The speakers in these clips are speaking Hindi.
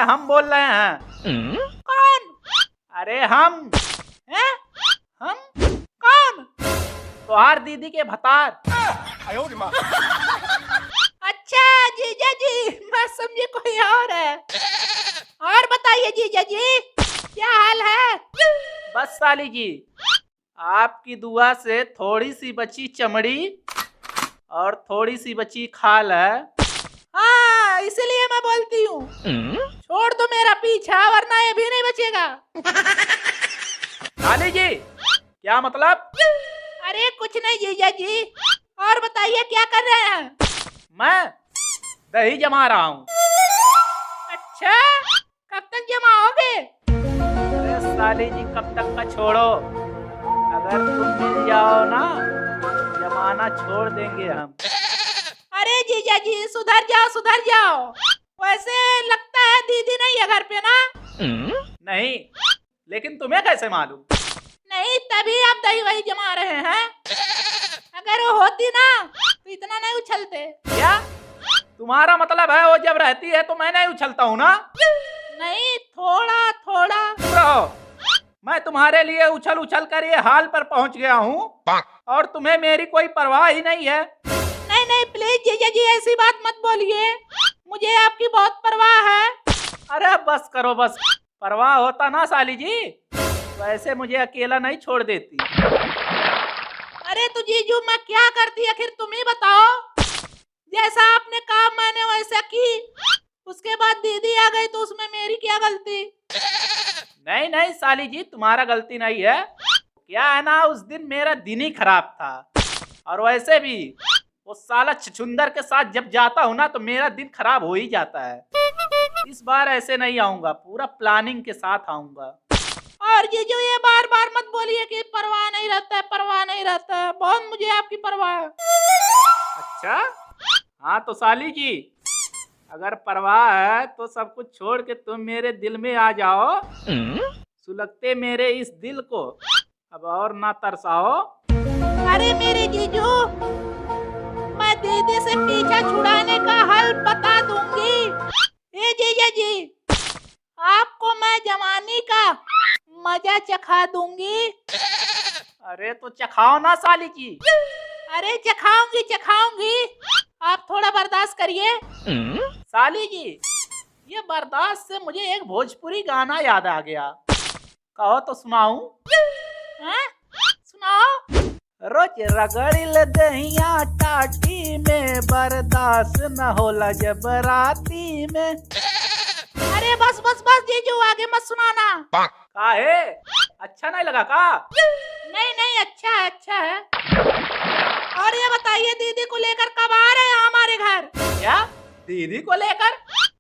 हम बोल रहे हैं। कौन? अरे हम हैं? हम कौन? तोहार दीदी के भतार। अच्छा जीजा जी, मैं समझी कोई और है। और बताइए जीजा जी, क्या हाल है? बस साली जी, आपकी दुआ से थोड़ी सी बची चमड़ी और थोड़ी सी बची खाल है। हाँ, इसलिए मैं बोलती हूँ, छोड़ दो मेरा पीछा वरना ये भी नहीं बचेगा। साली जी, क्या मतलब? अरे कुछ नहीं जीजा जी, और बताइए क्या कर रहे हैं? मैं दही जमा रहा हूँ। अच्छा, कब तक जमाओगे? अरे साली जी, कब तक का छोड़ो, अगर तुम मिल जाओ ना, जमाना छोड़ देंगे हम। अरे जीजा जी, सुधर जाओ सुधर जाओ। वैसे लगता है दीदी नहीं है घर पे ना? नहीं, लेकिन तुम्हें कैसे मालूम? नहीं, तभी आप दही वही जमा रहे हैं। अगर वो होती ना तो इतना नहीं उछलते। क्या तुम्हारा मतलब है वो जब रहती है तो मैं नहीं उछलता हूँ ना? नहीं, थोड़ा थोड़ा। चुप रहो, मैं तुम्हारे लिए उछल उछल कर ये हाल पर पहुँच गया हूँ और तुम्हें मेरी कोई परवाह ही नहीं है। नहीं नहीं, प्लीज जीजा जी ऐसी बात मत बोलिए, मुझे आपकी बहुत परवाह है। अरे बस करो बस, परवाह होता ना साली जी, वैसे मुझे अकेला नहीं छोड़ देती। अरे तो जीजू मैं क्या करती आखिर तुम ही बताओ। जैसा आपने कहा मैंने वैसा की, उसके बाद दीदी आ गई तो उसमें मेरी क्या गलती? नहीं नहीं साली जी, तुम्हारा गलती नहीं है। क्या है ना, उस दिन मेरा दिन ही खराब था, और वैसे भी वो साला छछुंदर के साथ जब जाता हूँ ना तो मेरा दिन खराब हो ही जाता है। इस बार ऐसे नहीं आऊंगा, पूरा प्लानिंग के साथ आऊंगा। और जीजू ये बार बार मत बोलिए कि परवाह नहीं रहता है, परवाह नहीं रहता है, बहुत मुझे आपकी परवाह है। अच्छा, हाँ तो साली जी, अगर परवाह है तो सब कुछ छोड़ के तुम मेरे दिल में आ जाओ, सुलगते मेरे इस दिल को अब और ना तरसाओ। अरे मेरे जीजू, मैं दीदी से पीछा छुड़ाने का हल बता दूंगी। ए जीजा जी, आपको मैं जवानी का मजा चखा दूंगी। अरे तो चखाओ ना साली जी। अरे चखाऊंगी चखाऊंगी, आप थोड़ा बर्दाश्त करिए। साली जी, ये बर्दाश्त से मुझे एक भोजपुरी गाना याद आ गया, कहो तो सुनाऊं? हैं? सुनाओ। रोज रगड़िल दहिया टाटी में, बर्दाश्त न होला जब राती में। अरे बस बस बस जीजू, आगे मत सुनाना। काहे, अच्छा नहीं लगा का? नहीं नहीं, अच्छा है अच्छा है। और ये बताइए दीदी को लेकर कब आ रहे हैं हमारे घर? क्या दीदी को लेकर?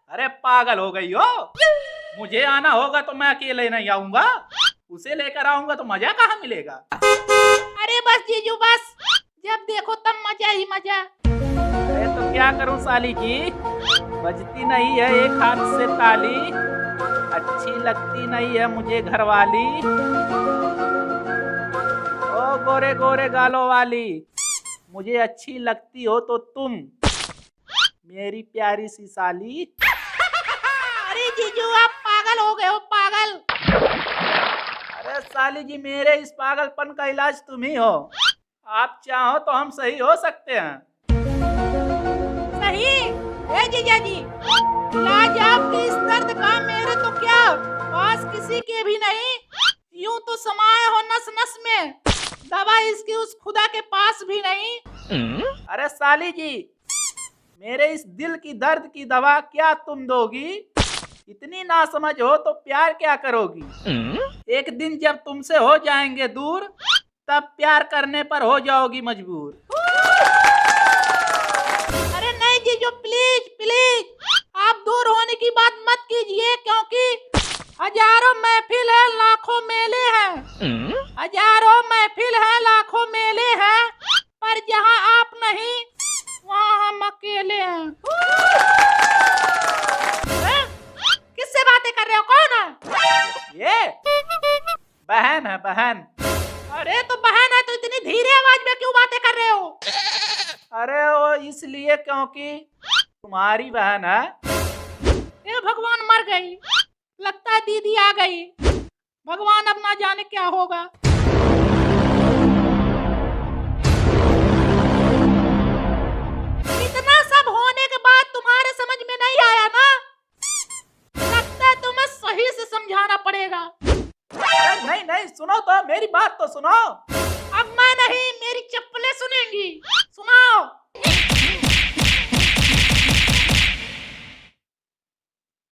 अरे पागल हो गई हो, मुझे आना होगा तो मैं अकेले नहीं आऊंगा, उसे लेकर आऊंगा तो मजा कहाँ मिलेगा? अरे बस जीजू बस, जब देखो तब मजा ही मजा। अरे तो क्या करूं साली जी, बजती नहीं है एक हाथ से ताली, अच्छी लगती नहीं है मुझे घरवाली। ओ गोरे गोरे गालों वाली, मुझे अच्छी लगती हो तो तुम, मेरी प्यारी सी साली। अरे जीजू आप पागल हो गए हो, पागल। अरे साली जी, मेरे इस पागलपन का इलाज तुम ही हो, आप चाहो तो हम सही हो सकते हैं। सही? ए जीजा जी, इलाज आपके इस दर्द का मेरे तो क्या पास किसी के भी नहीं, यूं तो समाये हो नस नस में, दवा इसकी उस खुदा के पास भी नहीं। अरे साली जी, मेरे इस दिल की दर्द की दवा क्या तुम दोगी? इतनी नासमझ हो तो प्यार क्या करोगी? एक दिन जब तुमसे हो जाएंगे दूर, तब प्यार करने पर हो जाओगी मजबूर। अरे नहीं जीजू, प्लीज प्लीज, आप दूर होने की बात मत कीजिए, क्योंकि हजारों महफिल है लाखों मेले हैं, हजारों महफिल है लाखों मेले हैं, पर जहां आप नहीं वहां हम अकेले हैं। किससे बातें कर रहे हो, कौन है? ये बहन है, बहन। अरे तो बहन है तो इतनी धीरे आवाज में क्यों बातें कर रहे हो? अरे वो इसलिए क्योंकि तुम्हारी बहन है। हे भगवान, मर गई। लगता है दीदी आ गई। भगवान अब ना जाने क्या होगा। इतना सब होने के बाद तुम्हारे समझ में नहीं आया ना? लगता है तुम्हें सही से समझाना पड़ेगा। नहीं नहीं, सुनो तो, मेरी बात तो सुनो। अब मैं नहीं, मेरी चप्पलें सुनेंगी। सुनाओ।